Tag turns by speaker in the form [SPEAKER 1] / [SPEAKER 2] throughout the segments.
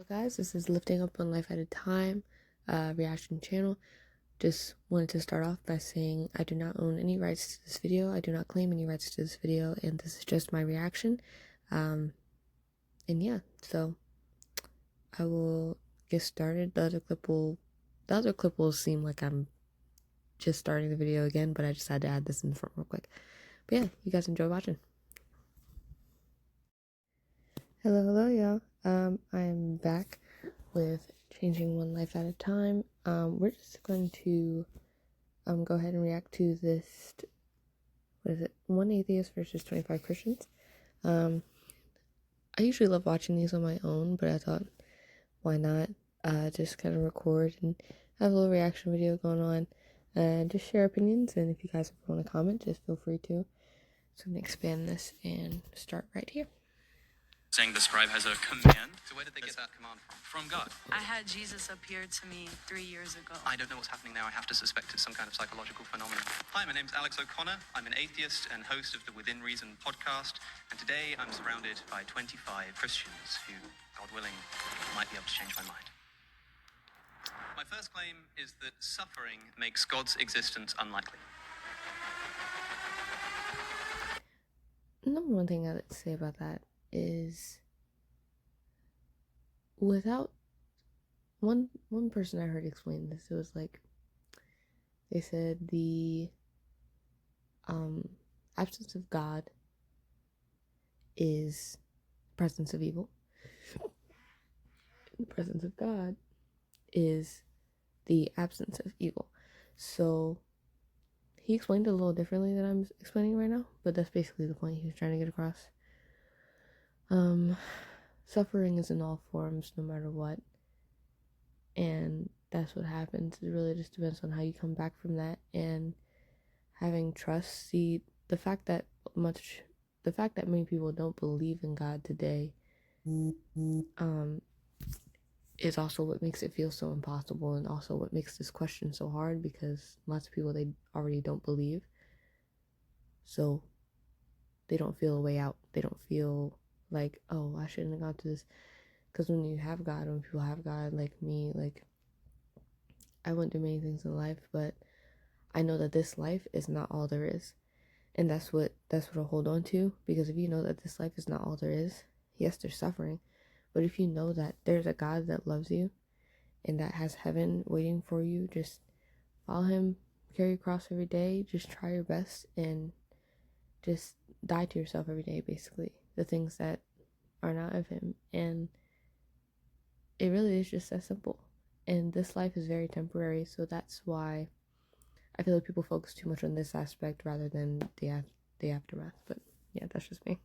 [SPEAKER 1] Guys, this is Lifting Up One Life at a Time reaction channel. Just wanted to start off by saying I do not own any rights to this video. I do not claim any rights to this video, and this is just my reaction. And yeah, so I will get started. The other clip will seem like I'm just starting the video again, but I just had to add this in the front real quick. But yeah, you guys enjoy watching. Hello y'all. I'm back with Changing One Life at a Time. We're just going to go ahead and react to this, what is it, 1 atheist versus 25 Christians. I usually love watching these on my own, but I thought, why not just kind of record and have a little reaction video going on and just share opinions. And if you guys want to comment, just feel free to. So I'm going to expand this and start right here.
[SPEAKER 2] Saying the scribe has a command. So where did they get that command from? From God.
[SPEAKER 3] I had Jesus appear to me 3 years ago.
[SPEAKER 2] I don't know what's happening now. I have to suspect it's some kind of psychological phenomenon. Hi, my name's Alex O'Connor. I'm an atheist and host of the Within Reason podcast. And today I'm surrounded by 25 Christians who, God willing, might be able to change my mind. My first claim is that suffering makes God's existence unlikely.
[SPEAKER 1] Number one thing I'd say about that is, without one person I heard explain this, it was like, they said the absence of God is presence of evil. The presence of God is the absence of evil. So he explained it a little differently than I'm explaining right now, but that's basically the point he was trying to get across. Suffering is in all forms, no matter what, and that's what happens. It really just depends on how you come back from that, and having trust. See, the fact that many people don't believe in God today, is also what makes it feel so impossible, and also what makes this question so hard, because lots of people, they already don't believe, so they don't feel a way out. They don't feel like, oh, I shouldn't have gone through this. Because when you have God, when people have God, like me, like, I went through many things in life, but I know that this life is not all there is. And that's what I'll hold on to, because if you know that this life is not all there is, yes, there's suffering, but if you know that there's a God that loves you and that has heaven waiting for you, just follow him, carry your cross every day, just try your best, and just die to yourself every day, basically, the things that are not of him. And it really is just that simple. And this life is very temporary, so that's why I feel like people focus too much on this aspect rather than the aftermath. But yeah, that's just me.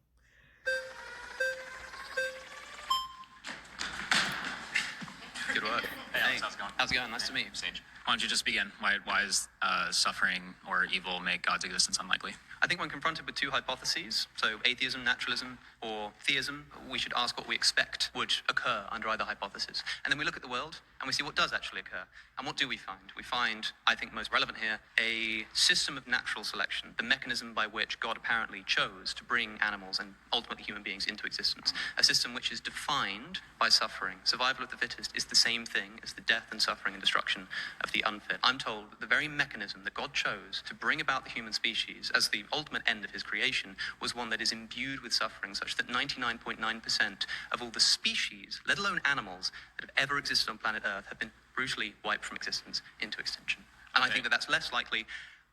[SPEAKER 2] Good work.
[SPEAKER 4] Hey, how's it going?
[SPEAKER 2] How's it going? Nice to meet you.
[SPEAKER 4] Sage. Why don't you just begin? Why does suffering or evil make God's existence unlikely?
[SPEAKER 2] I think when confronted with two hypotheses, so atheism, naturalism, or theism, we should ask what we expect would occur under either hypothesis. And then we look at the world and we see what does actually occur. And what do we find? We find, I think most relevant here, a system of natural selection, the mechanism by which God apparently chose to bring animals and ultimately human beings into existence. A system which is defined by suffering. Survival of the fittest is the same thing as the death and suffering and destruction of the unfit. I'm told that the very mechanism that God chose to bring about the human species as the ultimate end of his creation was one that is imbued with suffering, such that 99.9% of all the species, let alone animals, that have ever existed on planet Earth have been brutally wiped from existence into extinction. And I think that that's less likely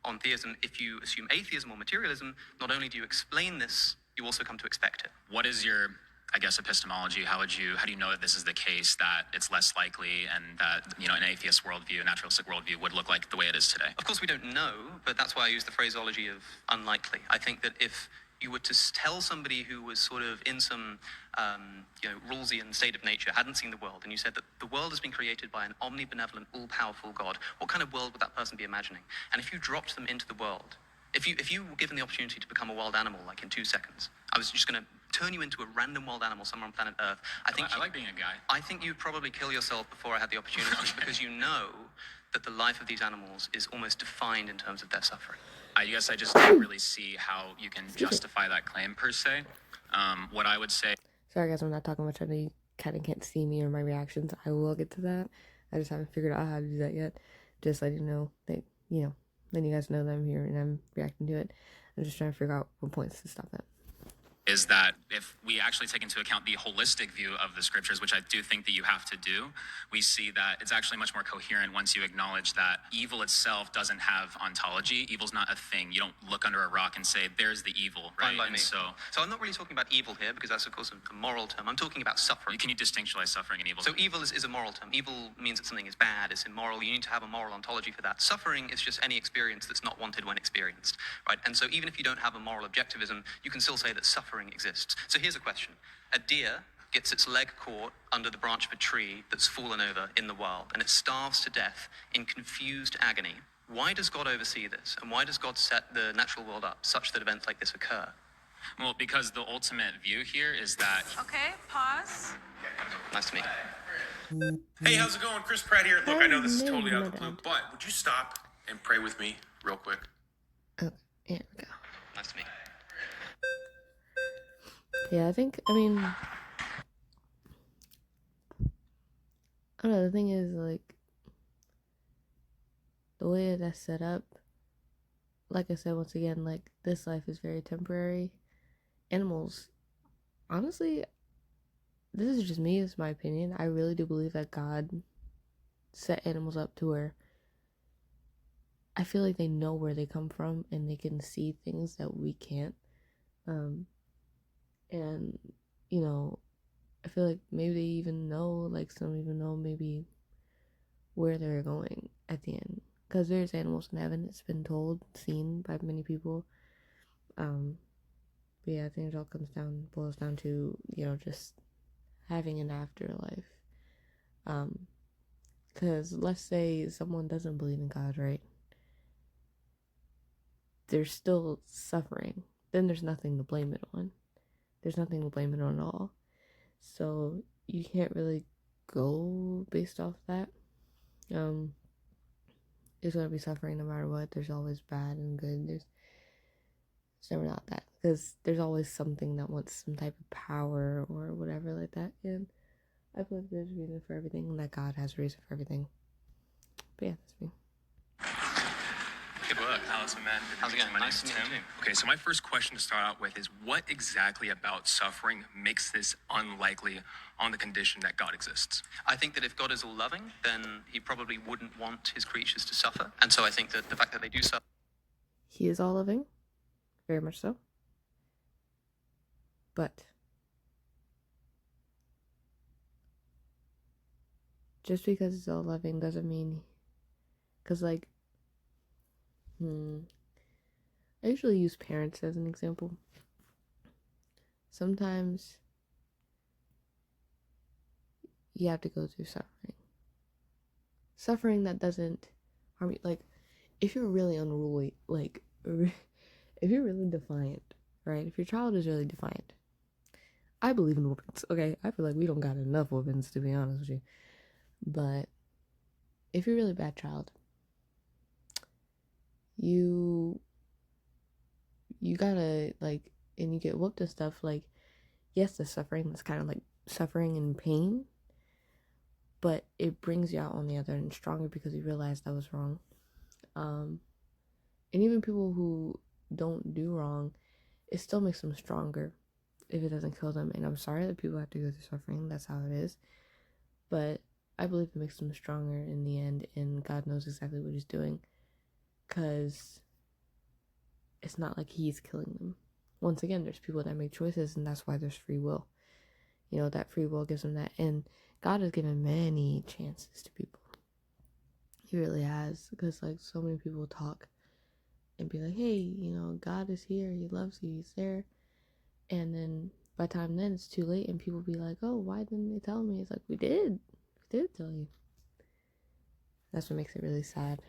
[SPEAKER 2] on theism. If you assume atheism or materialism, not only do you explain this, you also come to expect it.
[SPEAKER 4] What is your, I guess, epistemology? How do you know that this is the case, that it's less likely, and that, you know, an atheist worldview, a naturalistic worldview would look like the way it is today?
[SPEAKER 2] Of course we don't know, but that's why I use the phraseology of unlikely. I think that if you were to tell somebody who was sort of in some, Rawlsian state of nature, hadn't seen the world, and you said that the world has been created by an omnibenevolent, all-powerful God, what kind of world would that person be imagining? And if you dropped them into the world, if you were given the opportunity to become a wild animal, like in 2 seconds, I was just going to turn you into a random wild animal somewhere on planet Earth.
[SPEAKER 4] I like being a guy.
[SPEAKER 2] I think you'd probably kill yourself before I had the opportunity, because you know that the life of these animals is almost defined in terms of their suffering.
[SPEAKER 4] I guess I just don't really see how you can justify that claim, per se. What I would say...
[SPEAKER 1] Sorry guys, I'm not talking much. I need kind of can't see me or my reactions, I will get to that. I just haven't figured out how to do that yet. Just letting you know that, then you guys know that I'm here and I'm reacting to it. I'm just trying to figure out what points to stop at.
[SPEAKER 4] Is that if we actually take into account the holistic view of the scriptures, which I do think that you have to do, we see that it's actually much more coherent once you acknowledge that evil itself doesn't have ontology. Evil's not a thing. You don't look under a rock and say, there's the evil, right?
[SPEAKER 2] Fine by
[SPEAKER 4] And
[SPEAKER 2] me.
[SPEAKER 4] so
[SPEAKER 2] I'm not really talking about evil here, because that's, of course, a moral term. I'm talking about suffering.
[SPEAKER 4] can you distinctualize suffering and evil?
[SPEAKER 2] So evil is a moral term. Evil means that something is bad, it's immoral. You need to have a moral ontology for that. Suffering is just any experience that's not wanted when experienced, right? And so even if you don't have a moral objectivism, you can still say that suffering exists. So here's a question. A deer gets its leg caught under the branch of a tree that's fallen over in the wild, and it starves to death in confused agony. Why does God oversee this? And why does God set the natural world up such that events like this occur?
[SPEAKER 4] Well, because the ultimate view here is that
[SPEAKER 3] Okay, pause.
[SPEAKER 2] Nice to meet you.
[SPEAKER 5] Hey, how's it going? Chris Pratt here. Look, I know this is totally out of the
[SPEAKER 1] Hello,
[SPEAKER 5] blue, but would you stop and pray with me real quick?
[SPEAKER 1] Oh, here we go.
[SPEAKER 2] Nice to meet you.
[SPEAKER 1] Yeah, I don't know, the thing is, like, the way that's set up, like I said, once again, like, this life is very temporary. Animals, honestly, this is just me, it's my opinion. I really do believe that God set animals up to where I feel like they know where they come from and they can see things that we can't. And, I feel like maybe they even know, like, some even know maybe where they're going at the end. Because there's animals in heaven, it's been told, seen by many people. But yeah, I think it all boils down to, just having an afterlife. Because let's say someone doesn't believe in God, right? They're still suffering. Then there's nothing to blame it on. There's nothing to blame it on at all. So you can't really go based off that. There's going to be suffering no matter what. There's always bad and good. It's never not that. Because there's always something that wants some type of power or whatever like that. And I believe there's a reason for everything and that God has a reason for everything. But yeah, that's me.
[SPEAKER 4] good work, Allison, man.
[SPEAKER 2] How's it going?
[SPEAKER 4] My
[SPEAKER 2] Nice
[SPEAKER 4] name's
[SPEAKER 2] to meet you
[SPEAKER 4] Tim.
[SPEAKER 2] too.
[SPEAKER 5] Okay, so my first question to start out with is what exactly about suffering makes this unlikely on the condition that God exists?
[SPEAKER 2] I think that if God is all loving, then he probably wouldn't want his creatures to suffer. And so I think that the fact that they do suffer.
[SPEAKER 1] He is all loving. Very much so. But just because it's all loving doesn't mean, because I usually use parents as an example. Sometimes you have to go through suffering that doesn't harm you. Like, if you're really unruly, like, if you're really defiant, right? If your child is really defiant, I believe in weapons, okay? I feel like we don't got enough weapons, to be honest with you. But if you're a really bad child, you gotta, like, and you get whooped and stuff, like, yes, the suffering, that's kind of like suffering and pain, but it brings you out on the other end stronger because you realize that was wrong. And even people who don't do wrong, it still makes them stronger if it doesn't kill them. And I'm sorry that people have to go through suffering, that's how it is, but I believe it makes them stronger in the end, and God knows exactly what he's doing, because it's not like he's killing them. Once again, there's people that make choices, and that's why there's free will. You know, that free will gives them that, and God has given many chances to people. He really has, because, like, so many people talk and be like, hey, you know, God is here, he loves you, he's there, and then by the time then, it's too late, and people be like, oh, why didn't they tell me? It's like, we did tell you. That's what makes it really sad.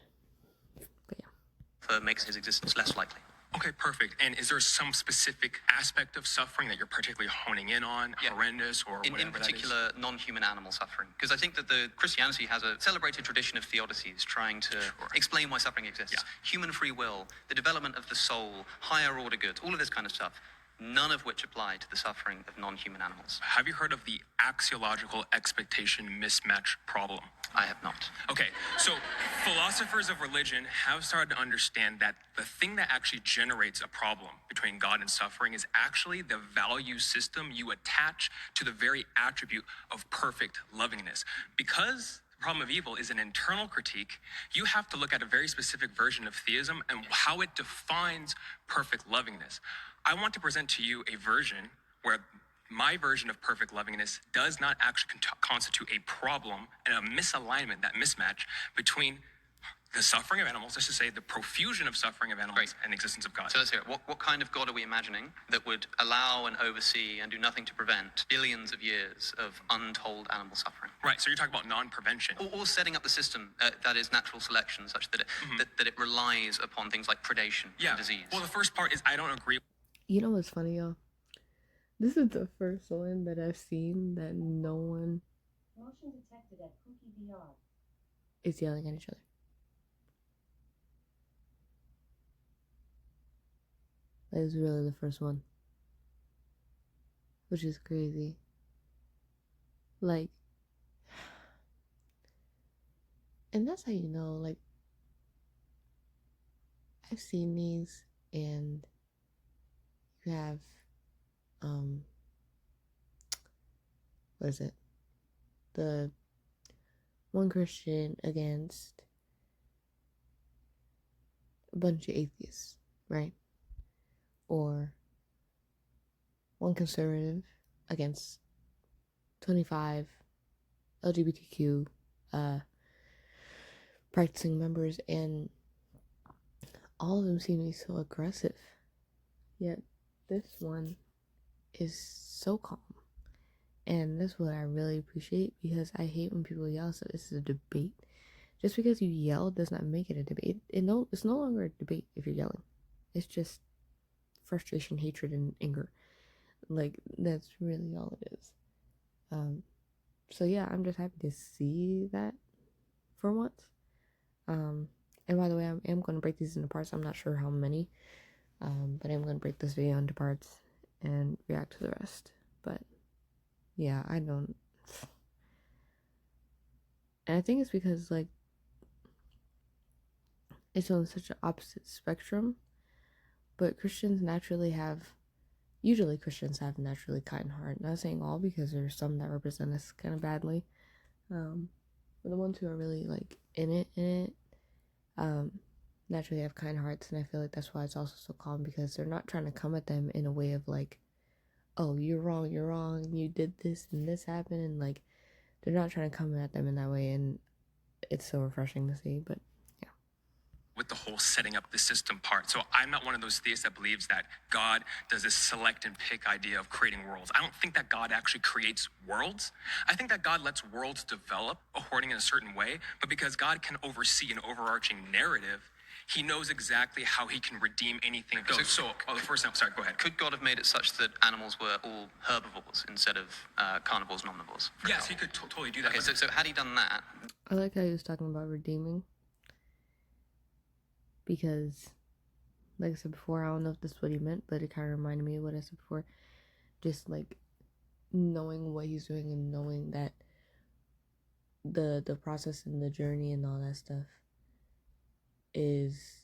[SPEAKER 1] But yeah.
[SPEAKER 2] Makes his existence less likely.
[SPEAKER 5] Okay, perfect. And is there some specific aspect of suffering that you're particularly honing in on,
[SPEAKER 2] Yeah.
[SPEAKER 5] horrendous or
[SPEAKER 2] In
[SPEAKER 5] whatever
[SPEAKER 2] particular, non-human animal suffering. Because I think that the Christianity has a celebrated tradition of theodicies trying to explain why suffering exists.
[SPEAKER 5] Yeah.
[SPEAKER 2] Human free will, the development of the soul, higher order goods, all of this kind of stuff. none of which apply to the suffering of non-human animals.
[SPEAKER 5] Have you heard of the axiological expectation mismatch problem?
[SPEAKER 2] I have not.
[SPEAKER 5] Okay, so philosophers of religion have started to understand that the thing that actually generates a problem between God and suffering is actually the value system you attach to the very attribute of perfect lovingness. Because the problem of evil is an internal critique, you have to look at a very specific version of theism and how it defines perfect lovingness. I want to present to you a version where my version of perfect lovingness does not actually constitute a problem and a misalignment, that mismatch between the suffering of animals, let's just say the profusion of suffering of animals,
[SPEAKER 2] Great.
[SPEAKER 5] and the existence of God.
[SPEAKER 2] So let's hear it. What kind of God are we imagining that would allow and oversee and do nothing to prevent billions of years of untold animal suffering?
[SPEAKER 5] Right, so you're talking about non-prevention.
[SPEAKER 2] Or setting up the system that is natural selection, such that that it relies upon things like predation and disease.
[SPEAKER 5] Well, the first part is I don't agree.
[SPEAKER 1] You know what's funny, y'all? This is the first one that I've seen that no one
[SPEAKER 6] Motion detected at Cookie VR.
[SPEAKER 1] is yelling at each other. That is really the first one. Which is crazy. Like, and that's how you know, like, I've seen these and you have, what is it? The one Christian against a bunch of atheists, right? Or one conservative against 25 LGBTQ practicing members, and all of them seem to be so aggressive. Yet this one is so calm. And that's what I really appreciate, because I hate when people yell. So this is a debate. Just because you yell does not make it a debate. It's no longer a debate if you're yelling. It's just frustration, hatred, and anger. Like, that's really all it is. So yeah, I'm just happy to see that for once. And by the way, I am going to break these into parts. I'm not sure how many, but I'm going to break this video into parts and react to the rest. But yeah, I don't. And I think it's because, like, it's on such an opposite spectrum. But usually Christians have naturally kind heart. Not saying all, because there's some that represent us kind of badly. But the ones who are really, like, in it, naturally have kind hearts. And I feel like that's why it's also so calm, because they're not trying to come at them in a way of, like, oh, you're wrong, you did this and this happened. And, like, they're not trying to come at them in that way. And it's so refreshing to see. But
[SPEAKER 5] with the whole setting up the system part. So I'm not one of those theists that believes that God does this select and pick idea of creating worlds. I don't think that God actually creates worlds. I think that God lets worlds develop according in a certain way, but because God can oversee an overarching narrative, he knows exactly how he can redeem anything.
[SPEAKER 2] The
[SPEAKER 5] first time, sorry, go ahead.
[SPEAKER 2] Could God have made it such that animals were all herbivores instead of carnivores and omnivores?
[SPEAKER 5] Yes, he could totally do that.
[SPEAKER 2] Okay, so had he done that?
[SPEAKER 1] I like how he was talking about redeeming. Because, like I said before, I don't know if this is what he meant, but it kind of reminded me of what I said before. Just, like, knowing what he's doing and knowing that the process and the journey and all that stuff is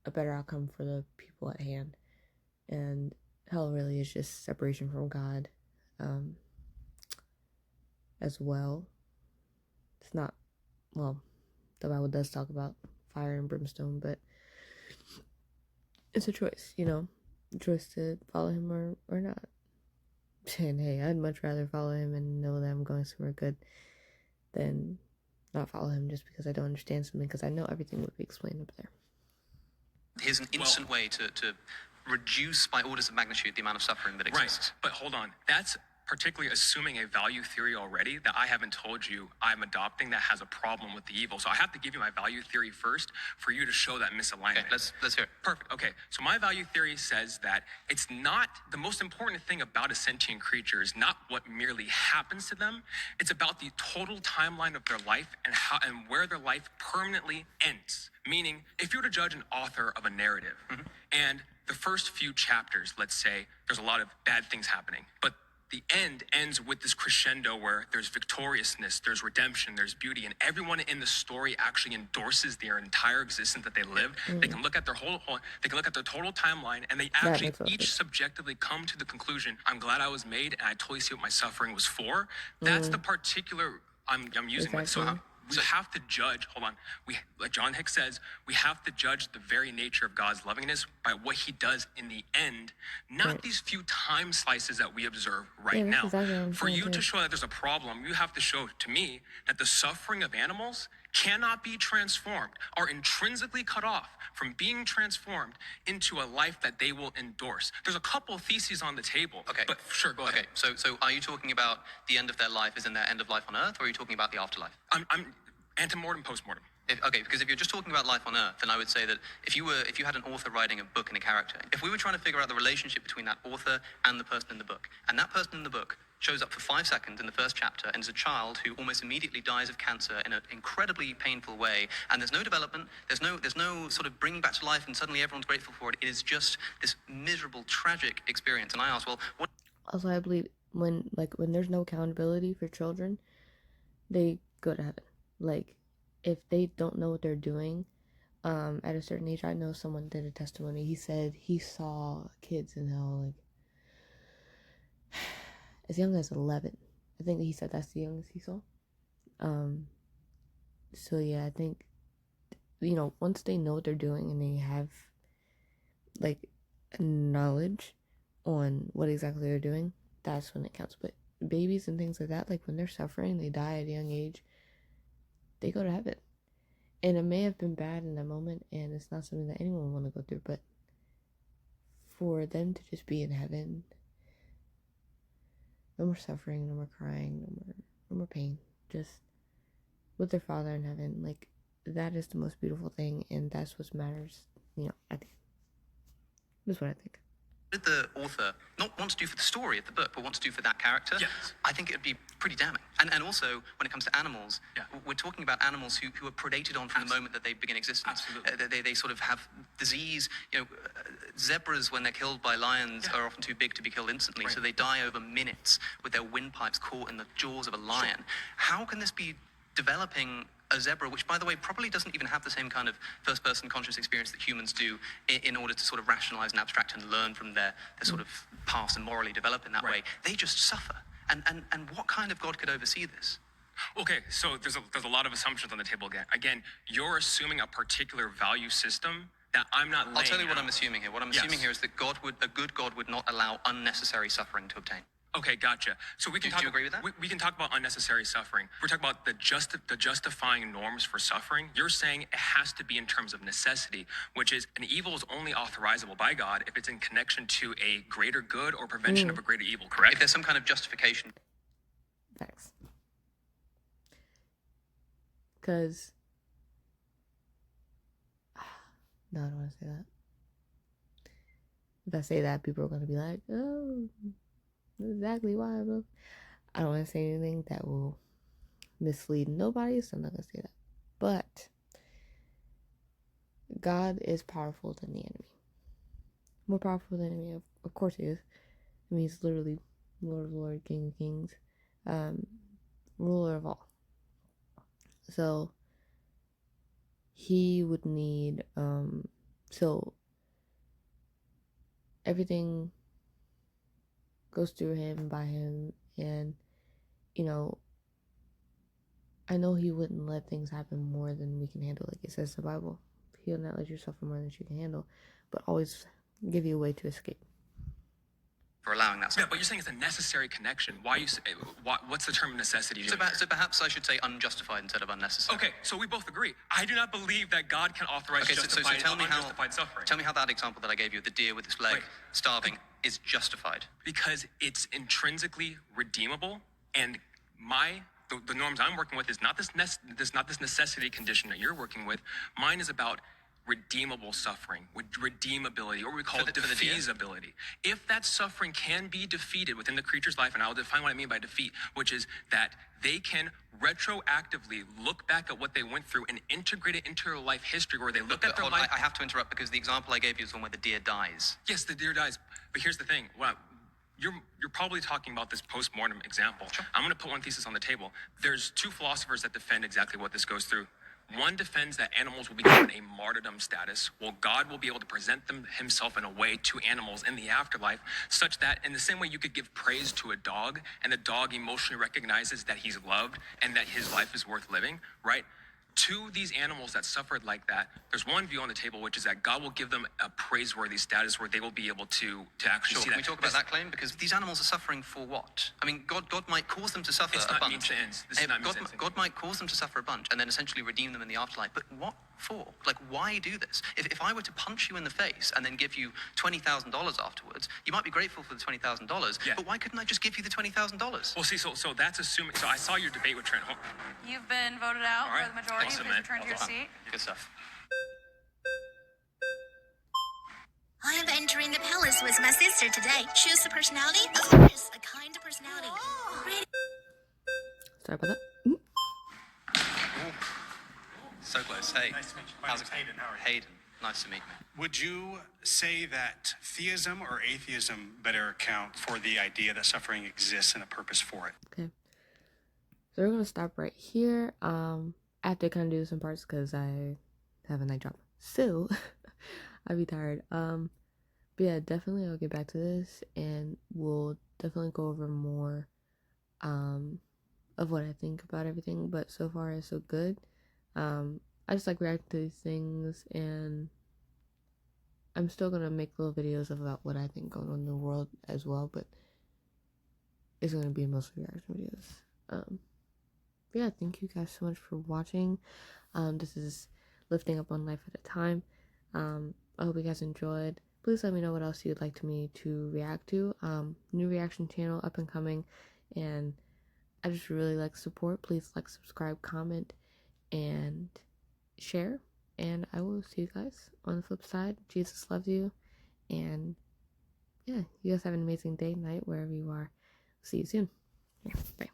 [SPEAKER 1] a better outcome for the people at hand. And hell really is just separation from God, as well. It's not, well, the Bible does talk about fire and brimstone, but it's a choice, a choice to follow him or not. And hey, I'd much rather follow him and know that I'm going somewhere good than not follow him just because I don't understand something, because I know everything would be explained up there.
[SPEAKER 2] Here's an instant way to reduce by orders of magnitude the amount of suffering that exists.
[SPEAKER 5] Right, but hold on. That's particularly assuming a value theory already that I haven't told you I'm adopting that has a problem with the evil. So I have to give you my value theory first for you to show that misalignment.
[SPEAKER 2] Okay, let's hear it.
[SPEAKER 5] Perfect. Okay, so my value theory says that it's not the most important thing about a sentient creature is not what merely happens to them. It's about the total timeline of their life and where their life permanently ends. Meaning, if you were to judge an author of a narrative and the first few chapters, let's say, there's a lot of bad things happening, but the end ends with this crescendo where there's victoriousness, there's redemption, there's beauty, and everyone in the story actually endorses their entire existence that they lived. They can look at their they can look at their total timeline, and they actually each subjectively come to the conclusion, I'm glad I was made, and I totally see what my suffering was for. That's the particular I'm using with. So we have to judge, like John Hicks says, we have to judge the very nature of God's lovingness by what he does in the end, not these few time slices that we observe now.
[SPEAKER 1] Exactly
[SPEAKER 5] For you to show that there's a problem, you have to show to me that the suffering of animals cannot be transformed, are intrinsically cut off from being transformed into a life that they will endorse. There's a couple of theses on the table.
[SPEAKER 2] Okay.
[SPEAKER 5] But sure, go ahead.
[SPEAKER 2] Okay, so are you talking about the end of their life is in their end of life on earth, or are you talking about the afterlife?
[SPEAKER 5] I'm antemortem, postmortem.
[SPEAKER 2] Because if you're just talking about life on earth, then I would say that if you had an author writing a book and a character, if we were trying to figure out the relationship between that author and the person in the book, and that person in the book shows up for 5 seconds in the first chapter and is a child who almost immediately dies of cancer in an incredibly painful way, and there's no development, there's no sort of bringing back to life, and suddenly everyone's grateful for it. It is just this miserable, tragic experience. And I ask, well, what? Also, I believe when there's no accountability for children, they go to heaven. Like, if they don't know what they're doing, at a certain age, I know someone did a testimony. He said he saw kids in hell, like, as young as 11. I think he said that's the youngest he saw. So yeah, I think, once they know what they're doing and they have, like, knowledge on what exactly they're doing, that's when it counts. But babies and things like that, like, when they're suffering, they die at a young age, they go to heaven. And it may have been bad in that moment, and it's not something that anyone would want to go through, but for them to just be in heaven, no more suffering, no more crying, no more pain, just with their Father in heaven, like, that is the most beautiful thing, and that's what matters, at the end. That's what I think. What did the author not want to do for the story of the book, but want to do for that character?
[SPEAKER 5] Yes.
[SPEAKER 2] I think it would be pretty damning. And also, when it comes to animals, we're talking about animals who are predated on from the moment that they begin existence.
[SPEAKER 5] Absolutely.
[SPEAKER 2] They sort of have disease. Zebras, when they're killed by lions, are often too big to be killed instantly, so they die over minutes with their windpipes caught in the jaws of a lion. Sure. How can this be developing a zebra, which, by the way, probably doesn't even have the same kind of first-person conscious experience that humans do in order to sort of rationalize and abstract and learn from their sort of past and morally develop in that way? They just suffer. And what kind of God could oversee this?
[SPEAKER 5] Okay, so there's a lot of assumptions on the table again. Again, you're assuming a particular value system that I'm not laying
[SPEAKER 2] I'll tell you what
[SPEAKER 5] out.
[SPEAKER 2] I'm assuming here. What I'm assuming here is that a good God would not allow unnecessary suffering to obtain.
[SPEAKER 5] Okay, gotcha. So we can
[SPEAKER 2] Do you agree with that?
[SPEAKER 5] We can talk about unnecessary suffering. We're talking about the justifying norms for suffering. You're saying it has to be in terms of necessity, which is an evil is only authorizable by God if it's in connection to a greater good or prevention of a greater evil, correct?
[SPEAKER 2] If there's some kind of justification.
[SPEAKER 1] Thanks. Because... no, I don't want to say that. If I say that, people are going to be like, oh... exactly why. I don't want to say anything that will mislead nobody, so I'm not going to say that. But God is powerful than the enemy. More powerful than the enemy, of course he is. I mean, he's literally Lord of Lords, King of Kings, ruler of all. So he would need so everything goes through him, by him, and I know he wouldn't let things happen more than we can handle, like it says in the Bible. He'll not let you suffer more than you can handle, but always give you a way to escape.
[SPEAKER 2] For allowing that.
[SPEAKER 5] Yeah, but you're saying it's a necessary connection. What's the term necessity?
[SPEAKER 2] So perhaps I should say unjustified instead of unnecessary.
[SPEAKER 5] Okay, so we both agree. I do not believe that God can authorize justified unjustified suffering.
[SPEAKER 2] Tell me how that example that I gave you, the deer with its leg starving, is justified.
[SPEAKER 5] Because it's intrinsically redeemable, and the norms I'm working with is not this necessity condition that you're working with. Mine is about redeemable suffering, with redeemability, or we call it
[SPEAKER 2] For the deer?
[SPEAKER 5] defeasibility. If that suffering can be defeated within the creature's life, and I'll define what I mean by defeat, which is that they can retroactively look back at what they went through and integrate it into their life history, where they look at their
[SPEAKER 2] Hold on,
[SPEAKER 5] life.
[SPEAKER 2] I have to interrupt because the example I gave you is one where the deer dies.
[SPEAKER 5] Yes, the deer dies. But here's the thing. You're probably talking about this post-mortem example.
[SPEAKER 2] Sure.
[SPEAKER 5] I'm going to put one thesis on the table. There's two philosophers that defend exactly what this goes through. One defends that animals will be given a martyrdom status, while God will be able to present them himself in a way to animals in the afterlife, such that in the same way you could give praise to a dog, and the dog emotionally recognizes that he's loved and that his life is worth living, right? To these animals that suffered like that, there's one view on the table, which is that God will give them a praiseworthy status where they will be able to actually
[SPEAKER 2] Sure,
[SPEAKER 5] see
[SPEAKER 2] can
[SPEAKER 5] that.
[SPEAKER 2] we talk about that claim? Because these animals are suffering for what? I mean, God might cause them to suffer
[SPEAKER 5] It's
[SPEAKER 2] a
[SPEAKER 5] not
[SPEAKER 2] bunch.
[SPEAKER 5] means to ends. This is not means to ends.
[SPEAKER 2] God might cause them to suffer a bunch and then essentially redeem them in the afterlife. But what for? Like, why do this? If I were to punch you in the face and then give you $20,000 afterwards, you might be grateful for the $20,000.
[SPEAKER 5] Yeah.
[SPEAKER 2] But why couldn't I just give you the $20,000?
[SPEAKER 5] Well, see, so that's assuming. So I saw your debate with Trent.
[SPEAKER 3] You've been voted out
[SPEAKER 5] All right.
[SPEAKER 3] by the majority.
[SPEAKER 5] Awesome,
[SPEAKER 3] Please
[SPEAKER 5] man.
[SPEAKER 3] return to your seat.
[SPEAKER 2] Good stuff.
[SPEAKER 7] I am entering the palace with my sister today. Choose the personality? Of course, a kind personality. Ready?
[SPEAKER 1] Sorry about that.
[SPEAKER 2] So close. Hey.
[SPEAKER 8] Nice to meet you. My
[SPEAKER 2] How's
[SPEAKER 8] name's
[SPEAKER 2] it going?
[SPEAKER 8] Hayden. How are you?
[SPEAKER 2] Hayden. Nice to meet you.
[SPEAKER 8] Would you say that theism or atheism better account for the idea that suffering exists and a purpose for it?
[SPEAKER 1] Okay. So we're gonna stop right here. I have to kind of do some parts because I have a night job. So I'd be tired. But yeah, definitely I'll get back to this and we'll definitely go over more of what I think about everything. But so far it's so good. I just like reacting to these things, and I'm still gonna make little videos about what I think going on in the world as well, but it's gonna be mostly reaction videos. Yeah, thank you guys so much for watching. This is Lifting Up One Life at a Time. I hope you guys enjoyed. Please let me know what else you'd like me to react to. New reaction channel up and coming, and I just really like support. Please like, subscribe, comment, and share. And I will see you guys on the flip side. Jesus loves you, and yeah, you guys have an amazing day, night, wherever you are. See you soon. Yeah, bye.